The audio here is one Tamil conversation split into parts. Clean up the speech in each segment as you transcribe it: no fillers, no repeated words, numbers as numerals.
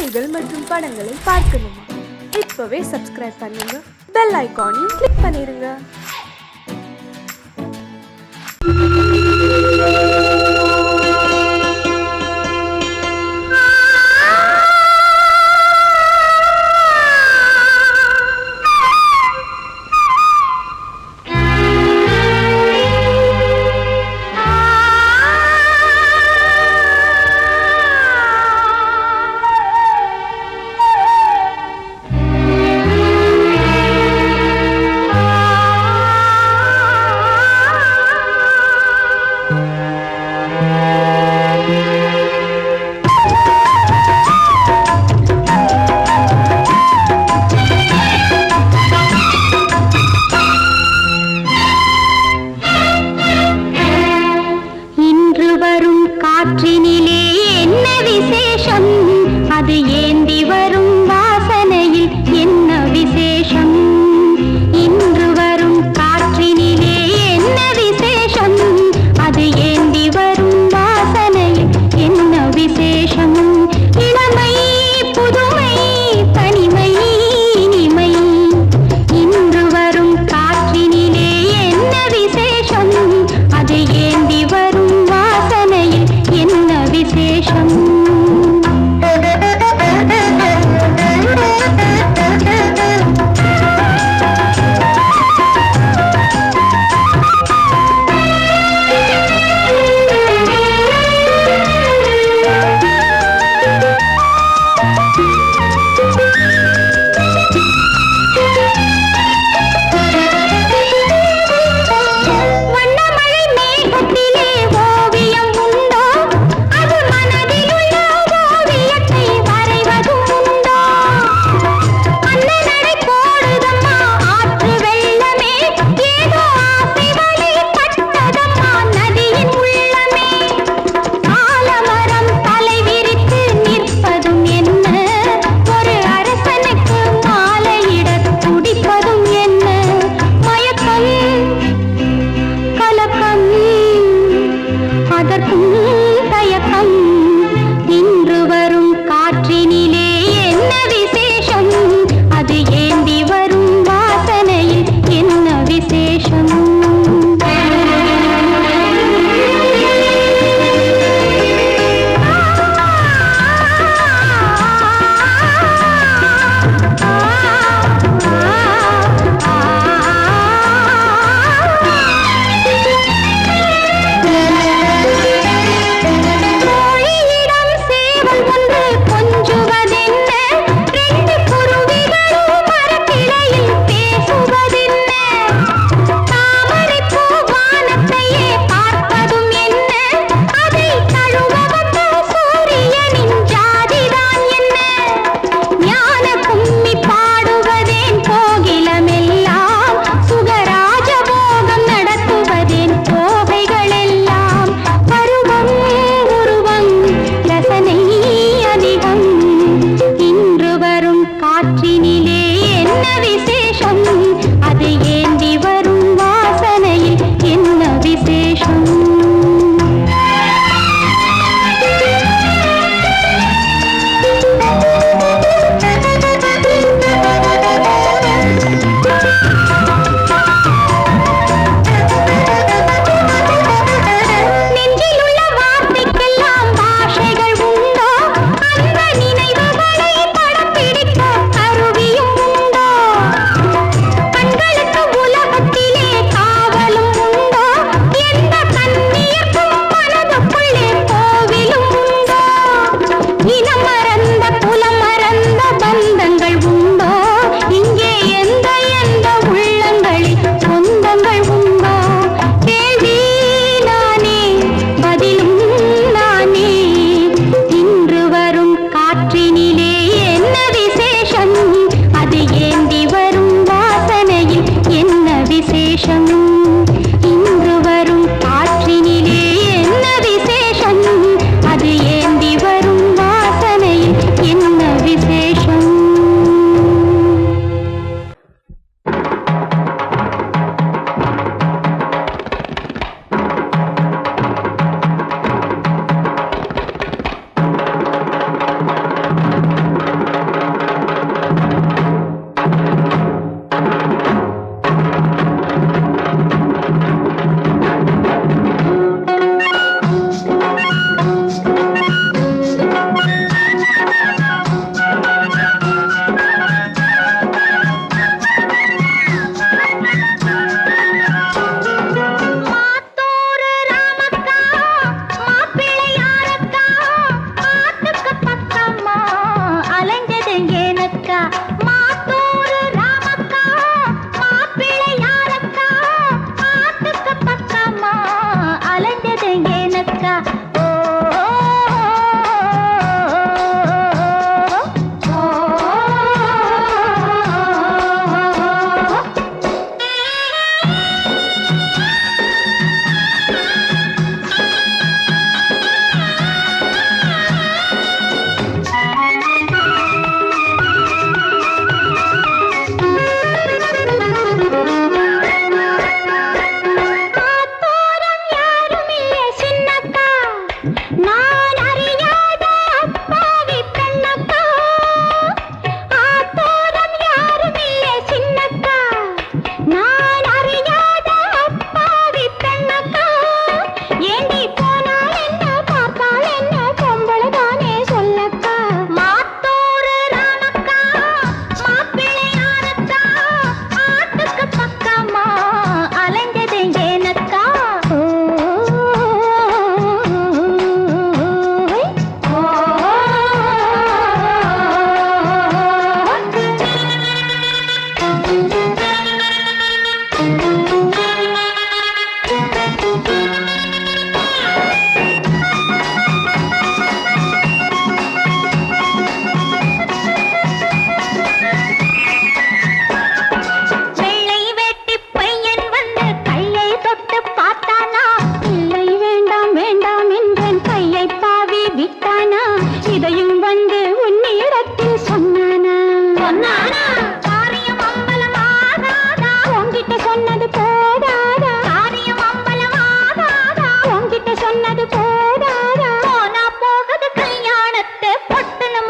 செய்திகள் மற்றும் படங்களை பார்க்கணுமா? இப்பவே சப்ஸ்கிரைப் பண்ணுங்க, பெல் ஐகானையும் கிளிக் பண்ணிருங்க.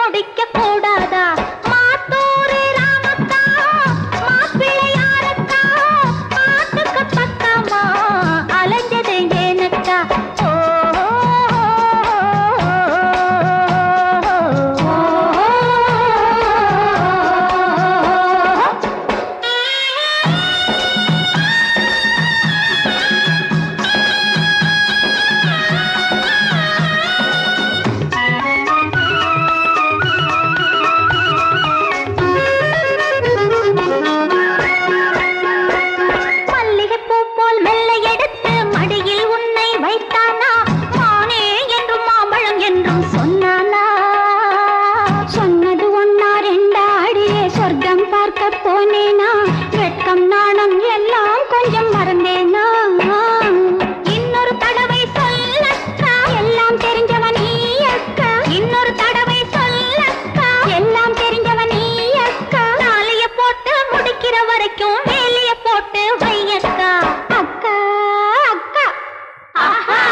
முடிக்க கூடாதா மாத்தூரு ராமக்கா மாப்பிள்ளையாரக்கா பாட்டுக்கு பக்கமா அலைஞ்சது ஏனக்கா போனேனா வெட்கம் நாணம் எல்லாம் கொஞ்சம் மறந்தேனா இன்னொரு தடவை சொல்லக்கா எல்லாம் தெரிஞ்சவன் நீ அக்கா இன்னொரு தடவை சொல்லக்கா எல்லாம் தெரிஞ்சவன் நீ அக்கா தாலிய போட்டு முடிக்கிற வரைக்கும் வேலிய போட்டு வையக்கா அக்கா அக்கா ஆஹா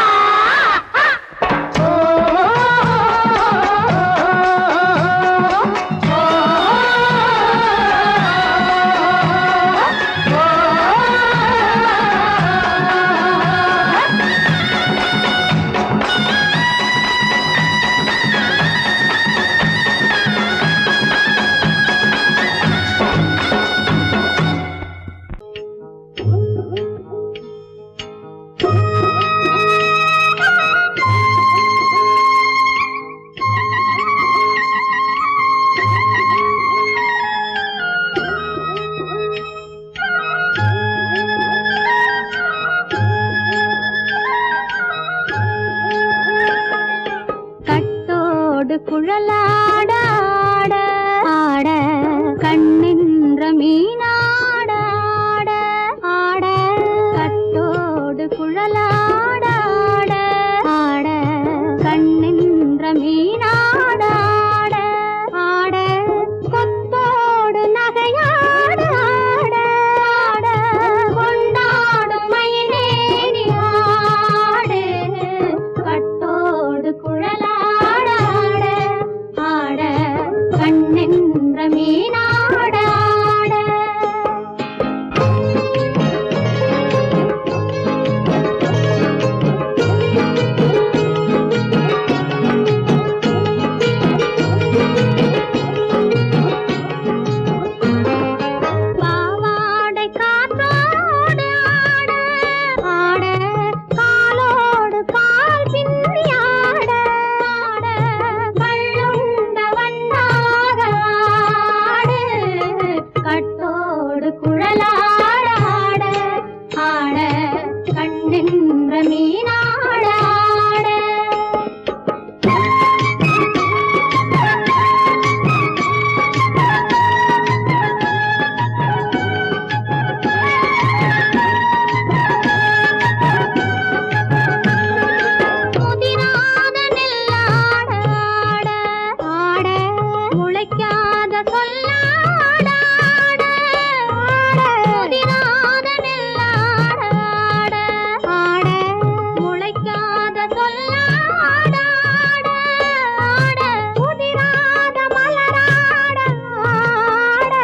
குழலாட ஆட ஆட கண்ணின்ற மீனாட ஆட ஆட கட்டோடு குழலாட ஆட ஆட கண்ணின்ற மீனாட ஆட ஆட கொத்தோடு நகையாட ஆட ஆட கொண்டாடும் மயிலேறி ஆடு கட்டோடு குழலாட கண்ணென்ற மீனாட பாவாடை காற்றோடு ஆட ஆட காலோடு கால் பின்னி ஆட ஆட கள்ளுண்ட வண்ணாக ஆடு கட்டோடு குழலாட ஆட ஆட கண்ணென்ற மீனாட ஆட முதிராத நெல்லாட ஆட ஆட முளைக்காத சொல்லாட ஆட ஆட முதிராத நெல்லாட ஆட ஆட முளைக்காத சொல்லாட ஆட ஆட முதிராத மலராட ஆட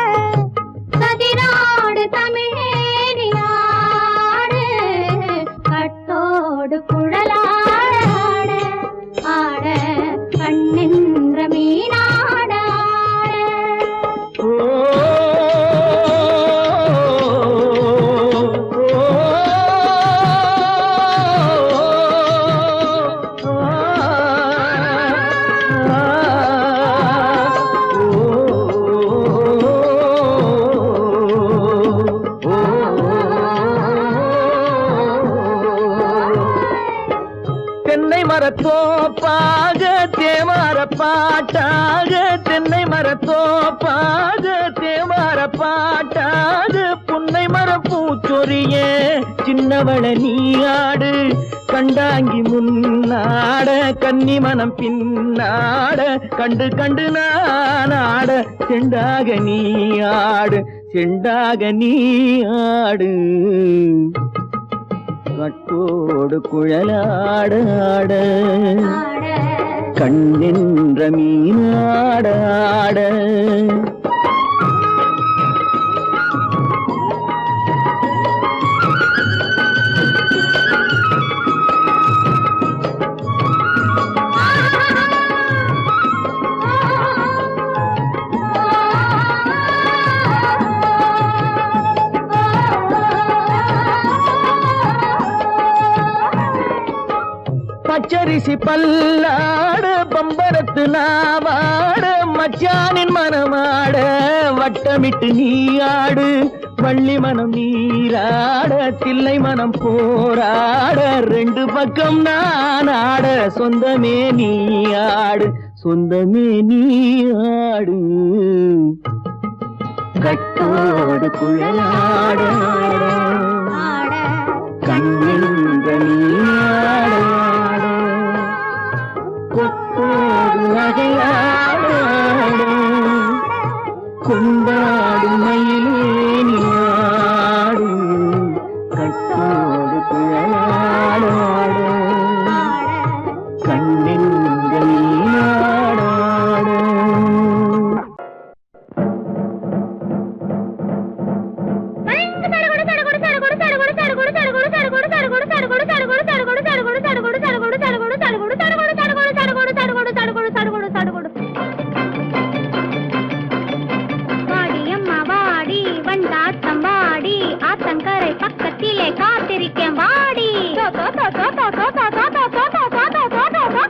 சதிராடு தமிழேறி ஆடு கட்டோடு குழலாட ஆட ஆட கண்ணென்ற மீனாட தென்னை மரத்தோப்பாக தேமார பாட்டாக தென்னை மரத்தோப்பாக தேமார பாட்டாக புன்னை மரப்பூச்சொரிய சின்னவள நீயாடு கண்டாங்கி முன்னாட கன்னி மனம் பின்னாட கண்டு கண்டு நானாட செண்டாக நீயாடு செண்டாக நீயாடு கட்டோடு குழலாட ஆட கண்ணென்ற மீனாட பச்சரிசி பல்லாடு பம்பரத்து நாவாடு மச்சானின் மனமாட வட்டமிட்டு நீயாடு வள்ளி மனம் நீராட தில்லை மனம் போராட ரெண்டு பக்கம் நான் ஆட சொந்தமே நீயாடு சொந்தமே நீயாடு கட்டோடு குழலாட கண்ணின்ற நீயாட கொத்தோடு நகையாட கொண்டாடு மயிலேனியாடு கட்டோடு குழலாட கண்ணின்ற நீயாட பக்கத்திலே காத்திருக்கேன் வாடி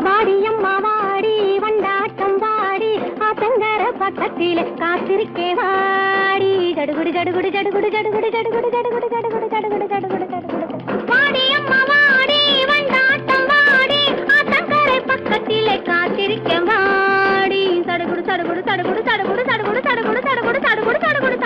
வாடியம்மா வாடி வண்டாட்டம் வாடி ஆத்தங்கர பக்கத்திலே காத்திருக்கேன் வாடி ஜடுகுடு ஜடுகுடு ஜடுகுடு ஜடுகுடு ஜடுகுடு ஜடுகுடு ஜடுகுடு ஜடுகுடு ஜடுகுடு ஜடுகுடு வாடியம்மா வாடி வண்டாட்டம் வாடி ஆத்தங்கர பக்கத்திலே காத்திருக்கேன் வாடி சடுகுடு சடுகுடு சடுகுடு சடுகுடு சடுகுடு சடுகுடு சடுகுடு சடுகுடு சடுகுடு சடுகுடு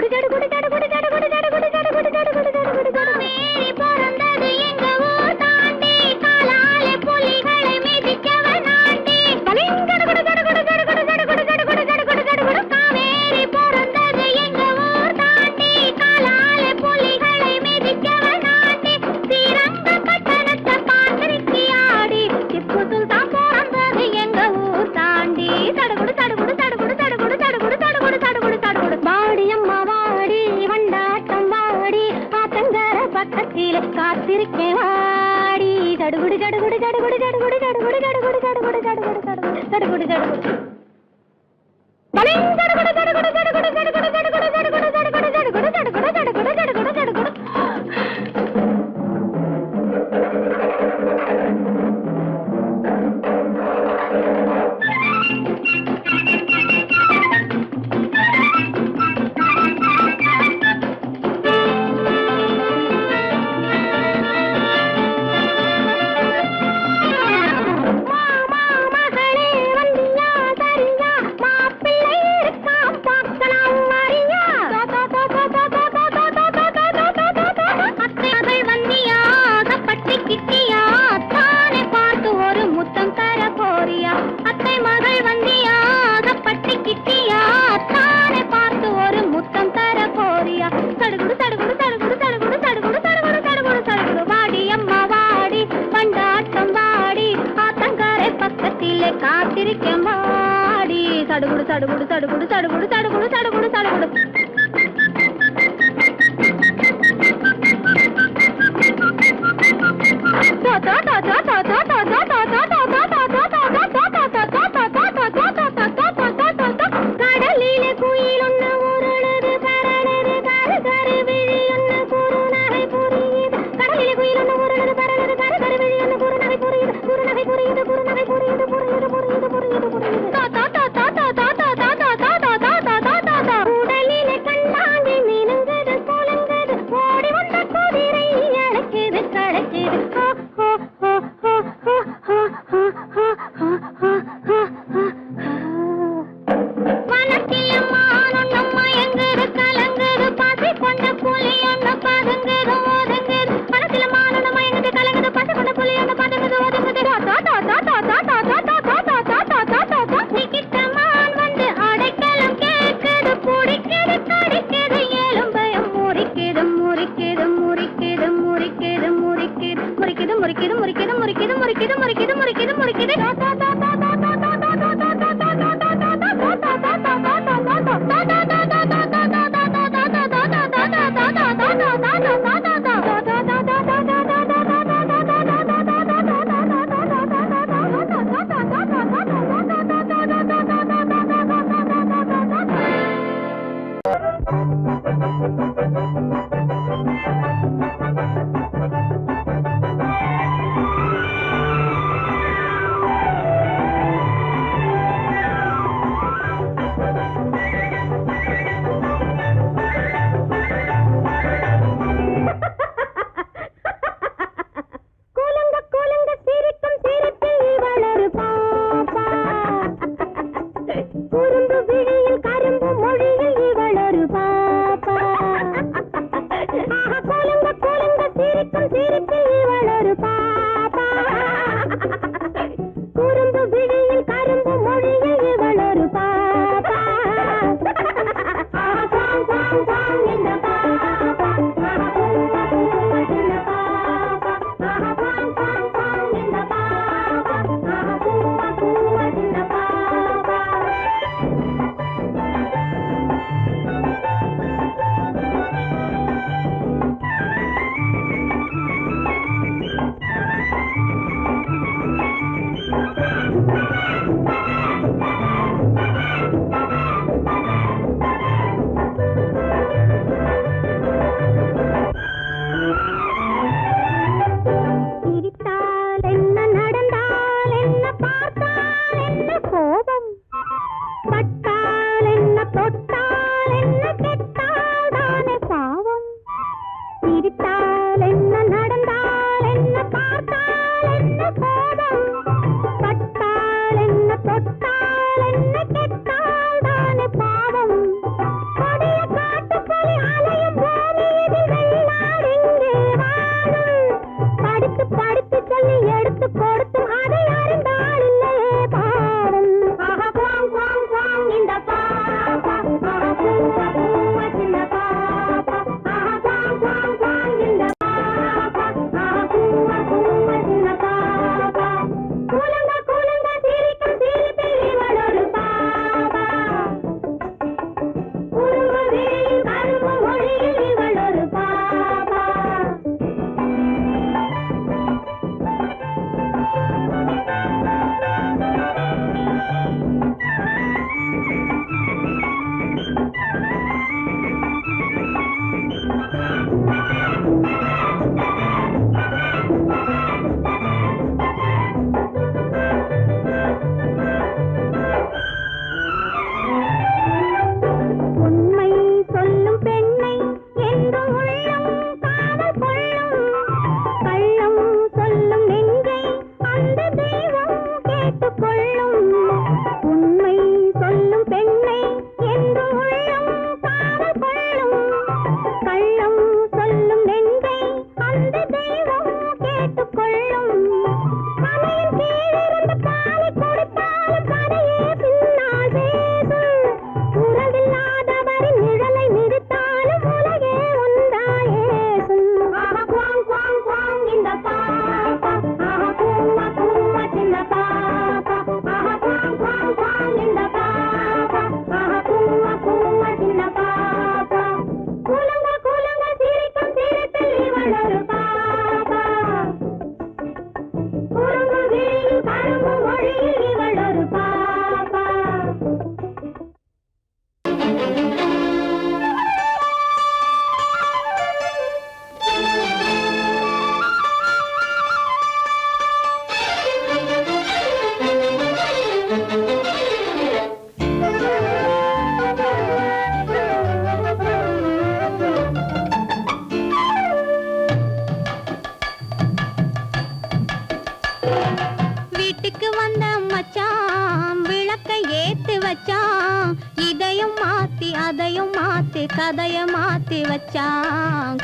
சடுகுடு சடுகுடு சடுகுடு சடுகுடு சடுகுடு சடுகுடு சடுகுடு சடுகுடு சடுகுடு காவேரி பிறந்தது எங்க ஊர் தாண்டி காலாலே புலிகளை மிதிக்கவன் ஆண்டி சடுகுடு சடுகுடு சடுகுடு சடுகுடு சடுகுடு சடுகுடு சடுகுடு காவேரி பிறந்தது எங்க ஊர் தாண்டி காலாலே புலிகளை மிதிக்கவன் ஆண்டி ஸ்ரீரங்க பட்டணத்தை பார்த்திருக்கியாடி திப்பு சுல்தான் பிறந்தது எங்க ஊர் தாண்டி சடுகுடு சடுகுடு சடுகுடு சடுகுடு சடுகுடு சடுகுடு சடுகுடு சடுகுடு வாடியம்மா வாடி வண்டாட்டம் வாடி ஆத்தங்கர பக்கத்திலே காத்திருக்கேன் வாடி ஜடுகுடு ஜடுகுடு ஜடுகுடு ஜடுகுடு ஜடுகுடு ஜடுகுடு ஜடுகுடு ஜடுகுடு ஜடுகுடு ஜடுகுடு பலிங் ஜடுகுடு ஜடுகுடு ஜடுகுடு ஜடுகுடு ஜடுகுடு ஜடுகுடு ஜடுகுடு ஜடுகுடு ஜடுகுடு ஜடுகுடு ஜடுகுடு ஜடுகுடு காத்திருக்கேன் வாடி சடுகுடு சடுகுடு சடுகுடு சடுகுடு சடுகுடு சடுகுடு சடுகுடு கடலிலே குயில் ஒண்ணு உருளுது கரடுது கரு கரு விழி ஒண்ணு குறுநகை புரிய முறிக்குது முறிக்குது முறிக்குது முறிக்குது முறிக்குது முறிக்குது முறிக்குது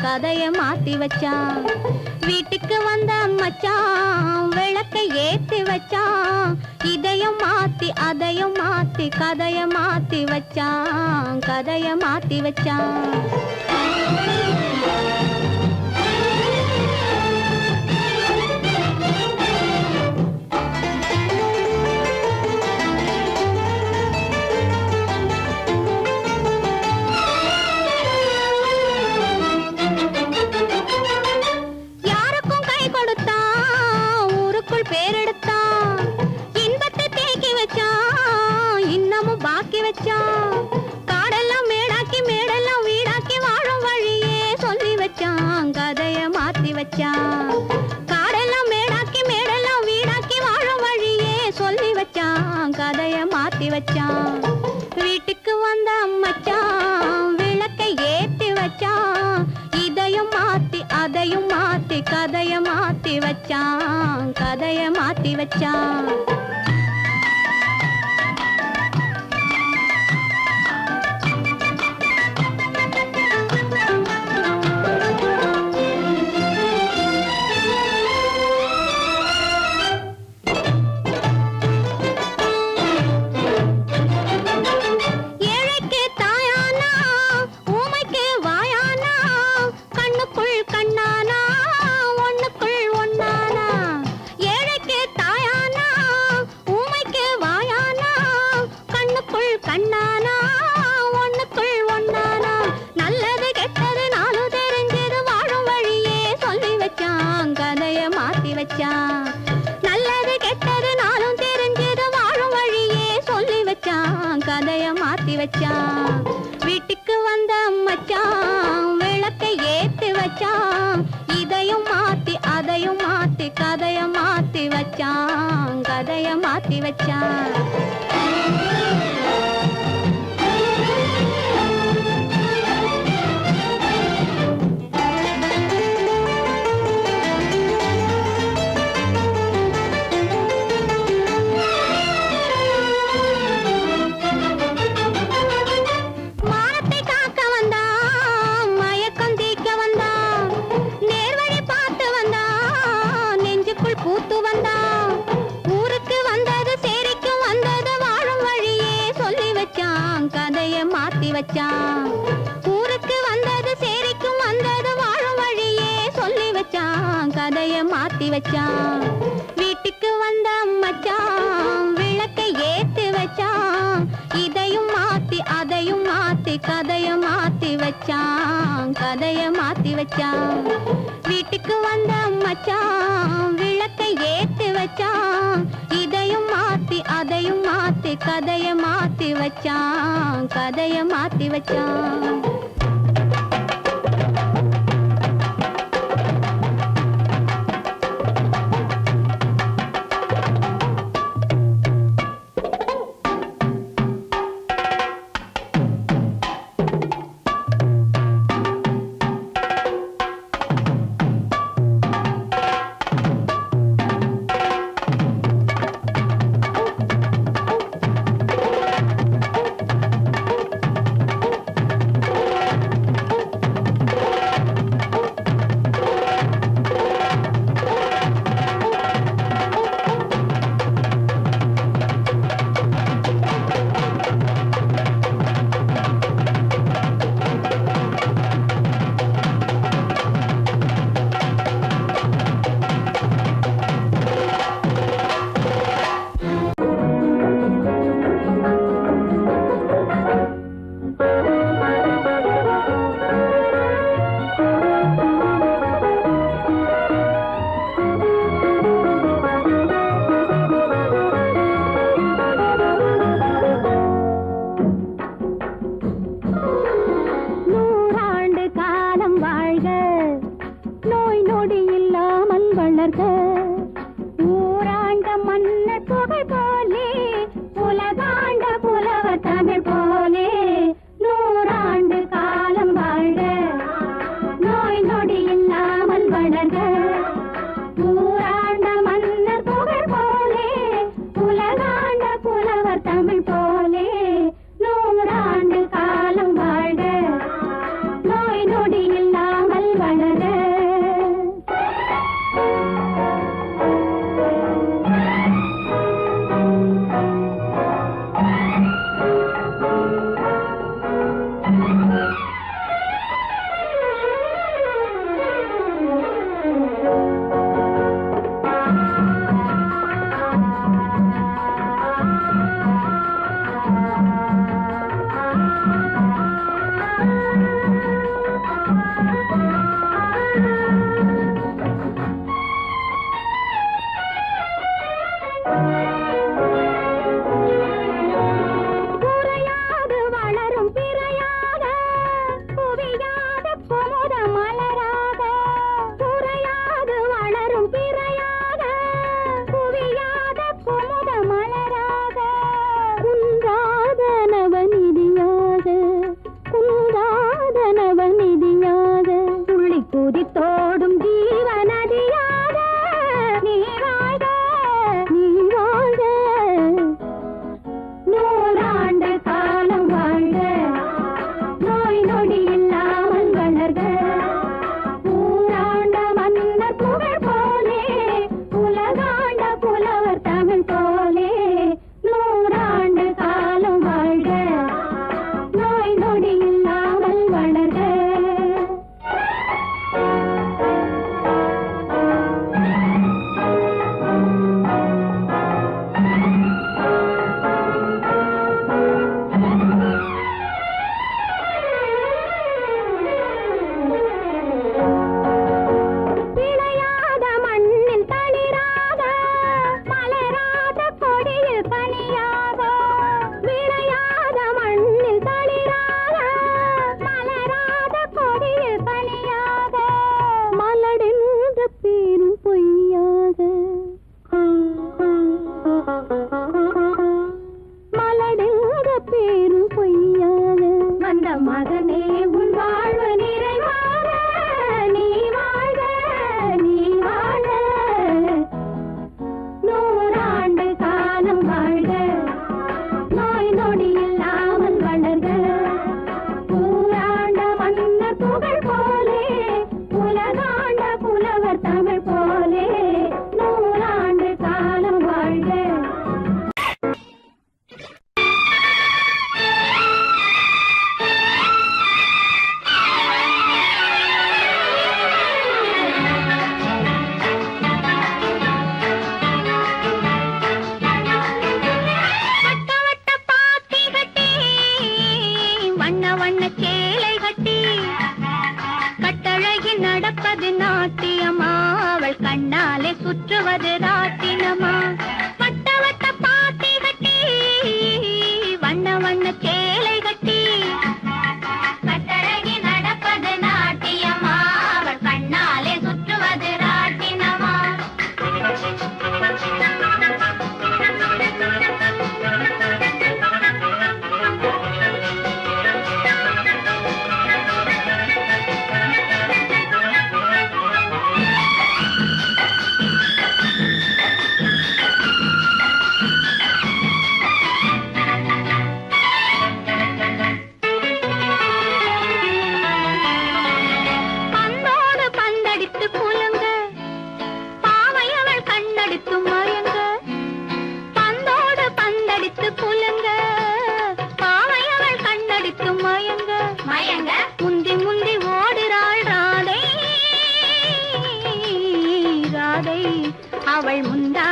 கதைய மாத்தி வச்சான் வீட்டுக்கு வந்த மச்சான் விளக்கை ஏத்தி வச்சான் இதையும் மாத்தி அதையும் மாத்தி கதைய மாத்தி வச்சான் நெஞ்சுக்குள் பேரெடுத்தான் இன்பத்தை தேக்கி வச்சான் இன்னமும் பாக்கி வச்சான் காடெல்லாம் மேடாக்கி மேடெல்லாம் வீடாக்கி வாழும் வழியே சொல்லி வச்சான் கதைய மாத்தி வச்சான் காடெல்லாம் மேடாக்கி மேடெல்லாம் வீடாக்கி வாழும் வழியே சொல்லி வச்சான் கதைய மாத்தி வச்சான் வீட்டுக்கு வந்த மச்சான் விளக்கை ஏத்தி வச்சான் இதையும் மாத்தி அதையும் மாத்தி கதைய மாத்தி வச்சான் கதைய மாத்தி வச்சான் கண்ணானா ஒண்ணுக்குள் ஒண்ணானா நல்லது கெட்டது நாலு தெரிஞ்சது வாழும் வழியே சொல்லி வச்சான் கதைய மாத்தி வச்சான் நல்லது கெட்டது நாளும் தெரிஞ்சது வாழும் வழியே சொல்லி வச்சான் கதைய மாத்தி வச்சான் வீட்டுக்கு வந்த மச்சான் விளக்கை ஏத்தி வச்சான் இதையும் மாத்தி அதையும் மாத்தி கதைய மாத்தி வச்சான் கதைய மாத்தி வச்சான் பூத்து வந்தான் ஊருக்கு வந்தது சேரிக்கும் வந்தது வாழும் வழியே சொல்லி வச்சான் கதைய மாத்தி வச்சான் ஊருக்கு வந்தது சேரிக்கும் வந்தது வாழும் வழியே சொல்லி வச்சான் கதைய மாத்தி வச்சான் வீட்டுக்கு வந்த மச்சான் விளக்கை ஏத்தி வச்சான் இதையும் மாத்தி அதையும் மாத்தி கதைய மாத்தி வச்சான் கதைய மாத்தி வச்சான் வீட்டுக்கு வந்த மச்சான் விளக்கை ஏத்தி வச்சான் இதையும் மாத்தி அதையும் மாத்தி கதைய மாத்தி வச்சான் கதைய மாத்தி வச்சான்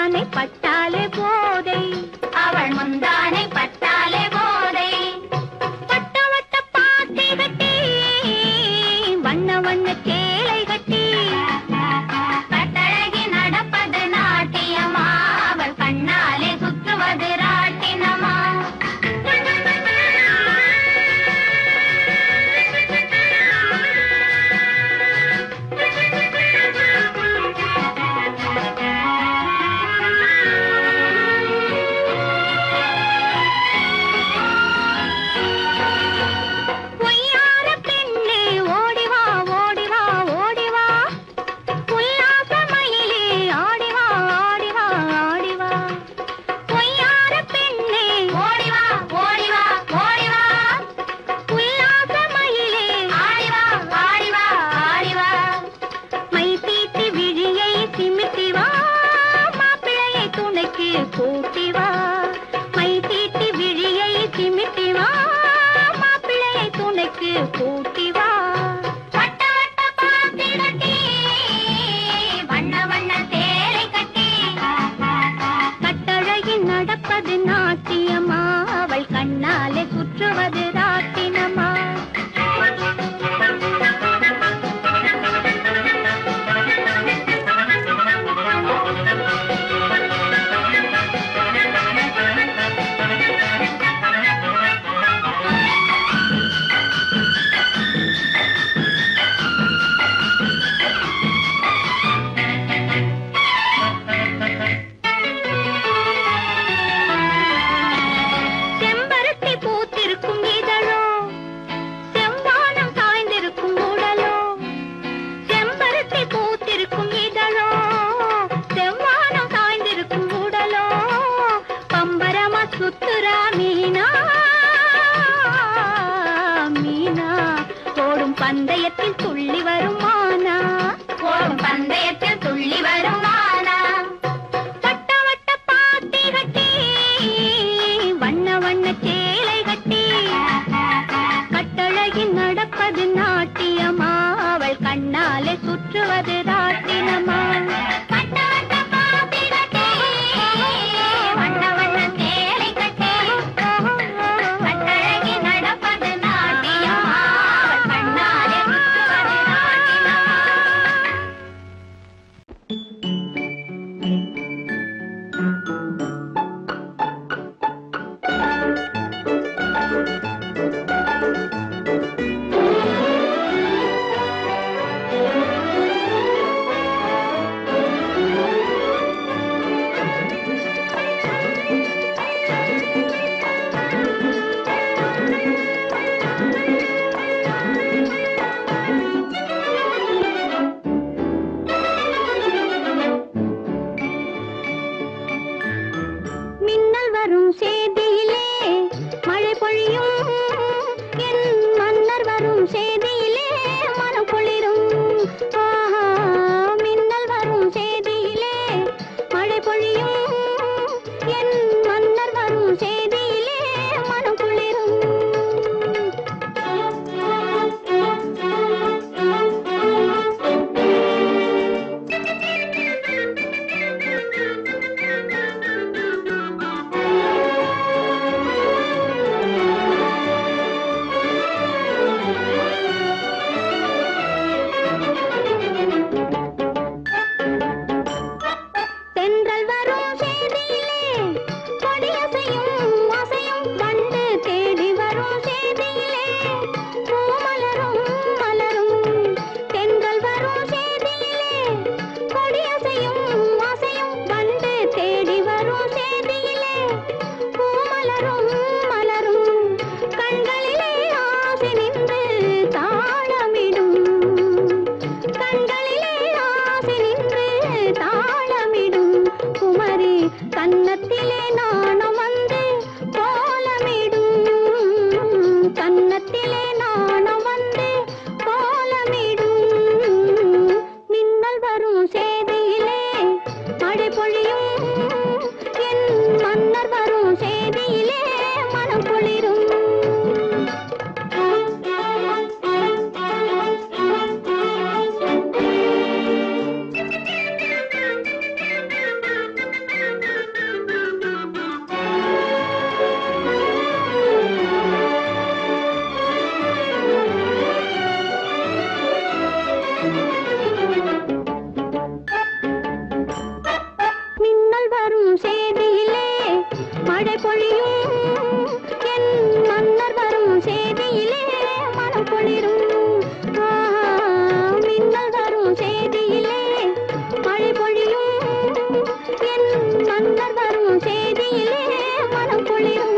முந்தானை பட்டாலே போதை, அவள் முந்தானை பட்டாலே போதை. வட்ட வட்ட பாத்தி கட்டி, வண்ண வண்ண சேலை கட்டி, கட்டழகி நடப்பது நாட்டியமா, அவள் கண்ணாலே சுற்றுவது ராட்டினமா. பந்தயத்தில் துள்ளி வருமானா, ஓடும் பந்தயத்தில் துள்ளி வருமானா. வட்ட வட்ட பாத்தி கட்டி, வண்ண வண்ண சேலை கட்டி, கட்டழகி நடப்பது நாட்டியமா, அவள் கண்ணாலே சுற்றுவது ராட்டினமா. பொழியும் என் மன்னர் வரும் செய்தியிலே மனம் குளிரும் மின்னல் வரும் செய்தியிலே மழை பொழியும் என் மன்னர் வரும் செய்தியிலே மனம் குளிரும்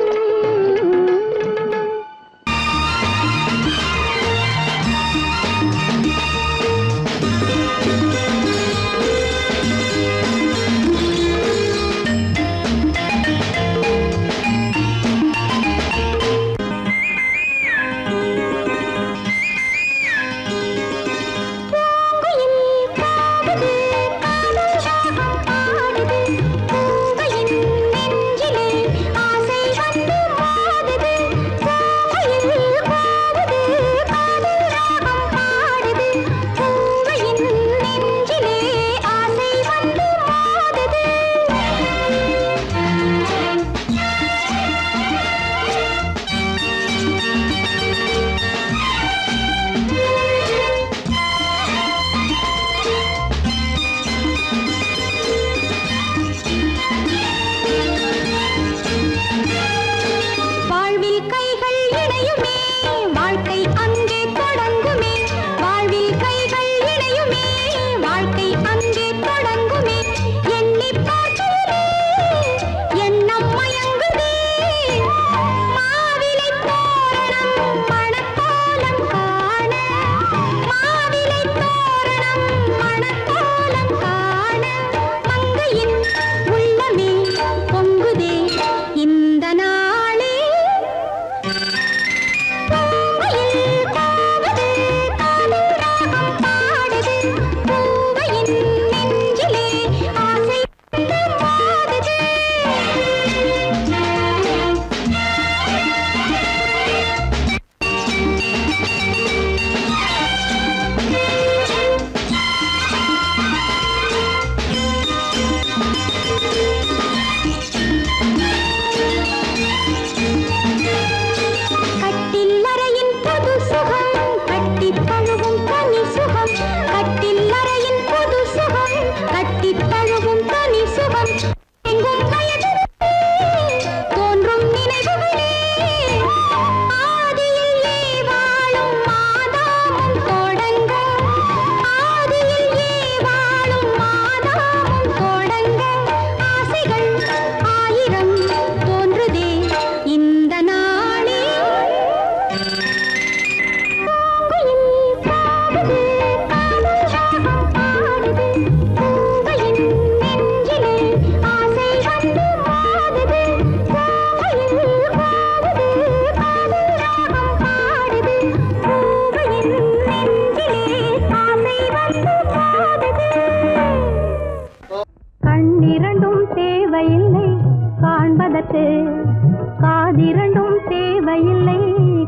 காதிரண்டும் தேவையில்லை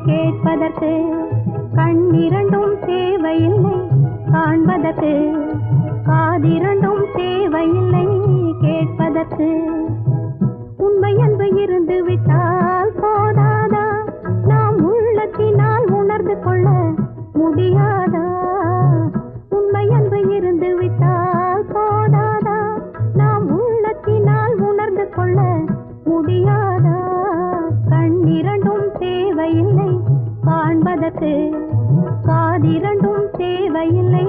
கேட்பதற்கு கண்ணிரண்டும் தேவையில்லை காண்பதற்கு காதிரண்டும் தேவையில்லை கேட்பதற்கு உண்மை அன்பு இருந்து விட்டால் போதாதா நாம் உள்ளத்தினால் உணர்ந்து கொள்ள முடியாதா உண்மை அன்பு இருந்து விட்டால் போதாதா நாம் உள்ளத்தினால் உணர்ந்து கொள்ள முடியாதா கண்ணிரண்டும் தேவையில்லை காண்பதற்கு காதிரண்டும் தேவையில்லை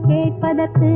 கேட்பதற்கு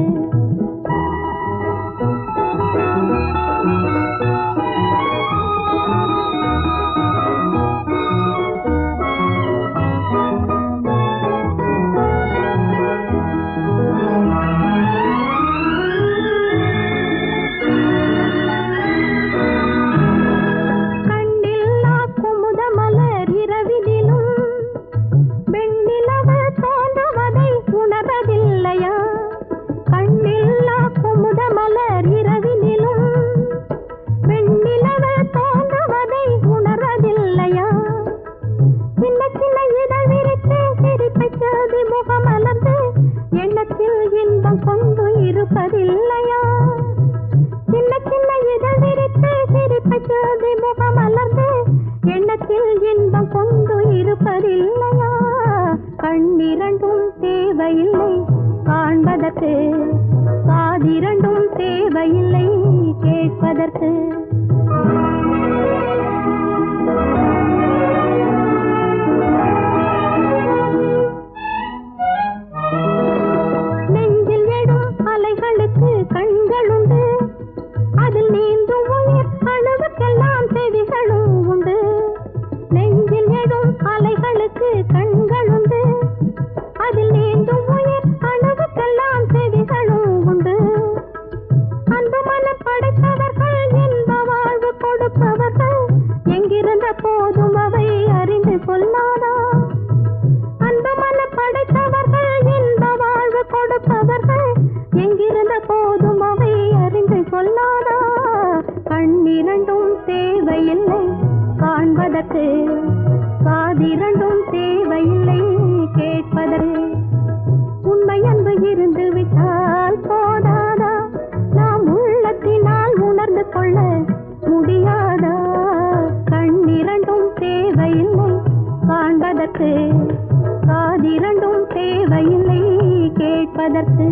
கண்ணிரண்டும் தேவையில்லை காண்பதற்கு காதிரண்டும் தேவையில்லை கேட்பதற்கு செவிகளும் உண்டு, நெஞ்சில் எழும் அலைகளுக்கு கண்கள் உண்டு, அதில் நீந்தும் உயிர் அணுவுக்கெல்லாம் செவிகளும் உண்டு. அன்பு மனம் படைத்தவர்கள் இன்ப வாழ்வு கொடுப்பவர்கள் எங்கிருந்த போதும் அவை அறிந்து கொள்ளாதா? அன்பு மனம் படைத்தவர்கள் இன்ப வாழ்வு கொடுப்பவர்கள் எங்கிருந்த போதும் அவை அறிந்து கொள்ளாதா? கண்ணிரண்டும் தேவையில்லை காண்பதற்கு, காதிரண்டும் தேவையில்லை கேட்பதற்கு. உண்மை அன்பு இருந்து விட்டால் போதாதா? நாம் உள்ளத்தினால் உணர்ந்து கொள்ள முடியாதா? கண்ணிரண்டும் தேவையில்லை காண்பதற்கு, காதிரண்டும் தேவையில்லை கேட்பதற்கு.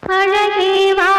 அழகே வா